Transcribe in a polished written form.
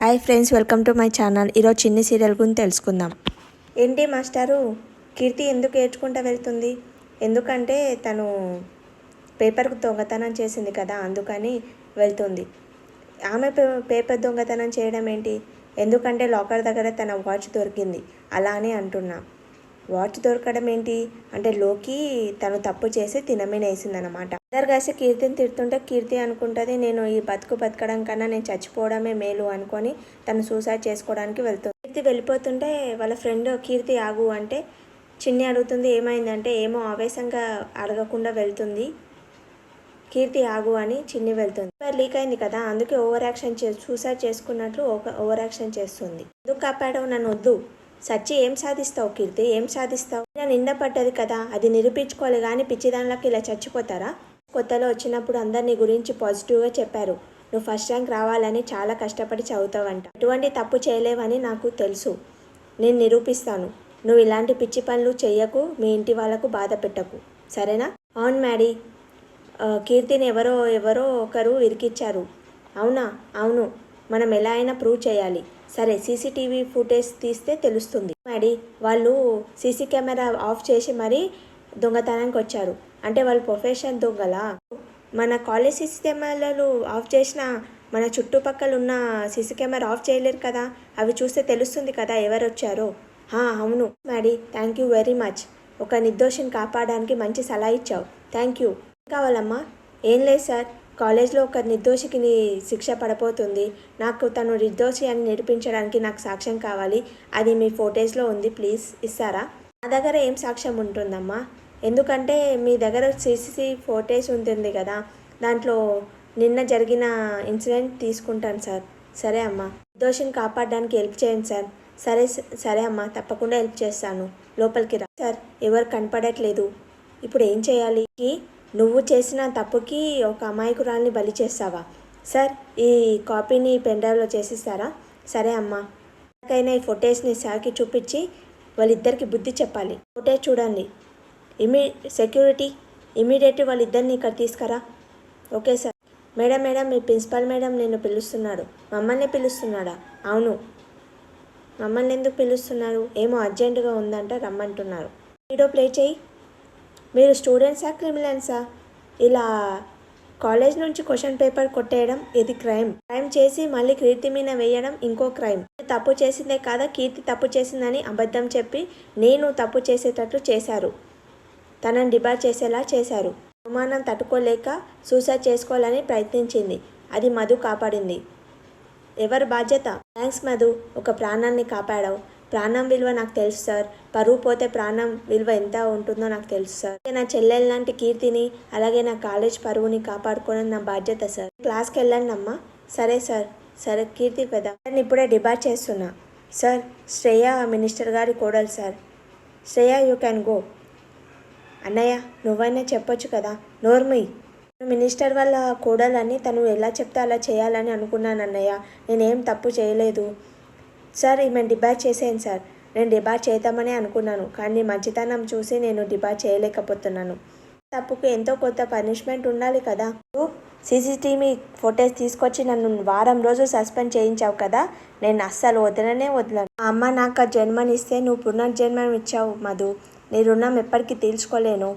Hi friends, welcome to my channel. ఈరోజు చిన్ని serial గురించి తెలుసుకుందాం. ఏంటి మాస్టారు, కీర్తి ఎందుకు ఏడ్చుకుంటూ వెళ్తుంది? ఎందుకంటే తను పేపర్కు దొంగతనం చేసింది కదా, అందుకని వెళ్తుంది. ఆమె పేపర్ దొంగతనం చేయడం ఏంటి? ఎందుకంటే లాకర్ దగ్గర తన వాచ్ దొరికింది, అలా అని అంటున్నా. వాచ్ దొరకడం ఏంటి అంటే లోకి తను తప్పు చేసి తినమేనేసిందనమాట. అందరు కలిసి కీర్తిని తిడుతుంటే కీర్తి అనుకుంటుంది, నేను ఈ బతకడం కన్నా నేను చచ్చిపోవడమే మేలు అనుకొని తను సూసైడ్ చేసుకోవడానికి వెళ్తుంది. కీర్తి వెళ్ళిపోతుంటే వాళ్ళ ఫ్రెండ్ కీర్తి ఆగు అంటే చిన్ని అడుగుతుంది ఏమైందంటే, ఏమో ఆవేశంగా అడగకుండా వెళ్తుంది. కీర్తి ఆగు అని చిన్ని వెళ్తుంది. లీక్ అయింది కదా, అందుకే ఓవర్ యాక్షన్ సూసైడ్ చేసుకున్నట్లు ఓవర్ యాక్షన్ చేస్తుంది. ఎందుకు కాపాడవు నన్ను? వద్దు. సచ్చి ఏం సాధిస్తావు కీర్తి, ఏం సాధిస్తావు? నింద పడ్డది కదా, అది నిరూపించుకోవాలి కానీ పిచ్చిదానిలోకి ఇలా చచ్చిపోతారా? కొత్తలో వచ్చినప్పుడు అందరినీ గురించి పాజిటివ్గా చెప్పారు. నువ్వు ఫస్ట్ ర్యాంక్ రావాలని చాలా కష్టపడి చదువుతావంట. ఎటువంటి తప్పు చేయలేవని నాకు తెలుసు. నేను నిరూపిస్తాను. నువ్వు ఇలాంటి పిచ్చి పనులు చెయ్యకు, మీ ఇంటి వాళ్ళకు బాధ పెట్టకు, సరేనా? అవును మ్యాడీ, కీర్తిని ఎవరో ఒకరు ఇరికిచ్చారు. అవునా? అవును. మనం ఎలా అయినా ప్రూవ్ చేయాలి. సరే, సీసీటీవీ ఫుటేజ్ తీస్తే తెలుస్తుంది. మ్యాడీ, వాళ్ళు సీసీ కెమెరా ఆఫ్ చేసి మరీ దొంగతనానికి వచ్చారు. అంటే వాళ్ళు ప్రొఫెషన్ దొంగలా? మన కాలేజ్ సీసీ కెమెరాలు ఆఫ్ చేసిన మన చుట్టుపక్కల ఉన్న సీసీ కెమెరా ఆఫ్ చేయలేరు కదా, అవి చూస్తే తెలుస్తుంది కదా ఎవరు వచ్చారో. అవును Maddy, thank you very much. ఒక నిర్దోషిని కాపాడడానికి మంచి సలహా ఇచ్చావు. Thank you. ఏం కావాలమ్మా? ఏం లేదు సార్, కాలేజ్లో ఒక నిర్దోషికి శిక్ష పడిపోతుంది. నాకు తను నిర్దోషి అని నిరూపించడానికి నాకు సాక్ష్యం కావాలి. అది మీ ఫోటేజ్లో ఉంది, ప్లీజ్ ఇస్తారా? నా దగ్గర ఏం సాక్ష్యం ఉంటుందమ్మా? ఎందుకంటే మీ దగ్గర సీసీ ఫోటేజ్ ఉంటుంది కదా, దాంట్లో నిన్న జరిగిన ఇన్సిడెంట్ తీసుకుంటాను సార్. సరే అమ్మా, నిర్దోషిని కాపాడడానికి హెల్ప్ చేయండి సార్. సరే అమ్మా, తప్పకుండా హెల్ప్ చేస్తాను. లోపలికి రా. సార్, ఎవరు కనపడట్లేదు, ఇప్పుడు ఏం చేయాలి? నువ్వు చేసిన తప్పుకి ఒక అమాయకురాల్ని బలి చేస్తావా? సార్, ఈ కాపీని పెన్డ్రైవ్లో చేసిస్తారా? సరే అమ్మా. నాకైనా ఈ ఫొటేజ్ని సార్కి చూపించి వాళ్ళిద్దరికి బుద్ధి చెప్పాలి. ఫొటేజ్ చూడండి. సెక్యూరిటీ ఇమీడియట్లీ వాళ్ళిద్దరిని ఇక్కడ తీసుకురా. Okay sir. మేడం, మీ ప్రిన్సిపల్ మేడం నిన్ను పిలుస్తున్నాడు. మమ్మల్ని పిలుస్తున్నాడా? అవును. మమ్మల్ని ఎందుకు పిలుస్తున్నారు? ఏమో అర్జెంటుగా ఉందంట, రమ్మంటున్నారు. వీడియో ప్లే చేయి. మీరు స్టూడెంట్సా, క్రిమినల్సా? ఇలా కాలేజ్ నుంచి క్వశ్చన్ పేపర్ కొట్టేయడం ఇది క్రైమ్ చేసి మళ్ళీ కీర్తి మీద వేయడం ఇంకో క్రైమ్. తప్పు చేసిందే కాదా, కీర్తి తప్పు చేసిందని అబద్ధం చెప్పి నేను తప్పు చేసేటట్లు చేశారు. తనని డిబార్ చేసేలా చేశారు. అవమానం తట్టుకోలేక సూసైడ్ చేసుకోవాలని ప్రయత్నించింది. అది మధు కాపాడింది. ఎవరు బాధ్యత? థ్యాంక్స్ మధు, ఒక ప్రాణాన్ని కాపాడావు. ప్రాణం విలువ నాకు తెలుసు సార్. పరువు పోతే ప్రాణం విలువ ఎంత ఉంటుందో నాకు తెలుసు సార్. నా చెల్లెలు లాంటి కీర్తిని, అలాగే నా కాలేజ్ పరువుని కాపాడుకోవడం నా బాధ్యత సార్. క్లాస్కి వెళ్ళండి అమ్మా. సరే సార్. సరే కీర్తి పెద్ద, నేను ఇప్పుడే డిబార్ చేస్తున్నా సార్. శ్రేయ మినిస్టర్ గారి కోడలు sir. Shreya, you can go. అన్నయ్య, నువ్వైనా చెప్పొచ్చు కదా. నోర్మి. మినిస్టర్ వాళ్ళ కోడలని తను ఎలా చెప్తే అలా చేయాలని అనుకున్నాను అన్నయ్య. నేనేం తప్పు చేయలేదు సార్. ఈమెను డిబార్ చేసేయండి సార్. నేను డిబార్ చేద్దామని అనుకున్నాను, కానీ మంచితనం చూసి నేను డిబార్ చేయలేకపోతున్నాను. తప్పుకు ఎంతో కొత్త పనిష్మెంట్ ఉండాలి కదా. సీసీటీవీ ఫోటేజ్ తీసుకొచ్చి నన్ను వారం రోజులు సస్పెండ్ చేయించావు కదా, నేను అస్సలు వదలను. మా అమ్మ నాకు జన్మనిస్తే నువ్వు పునర్జన్మం ఇచ్చావు మధు. నీ రుణం ఎప్పటికీ తీర్చుకోలేను.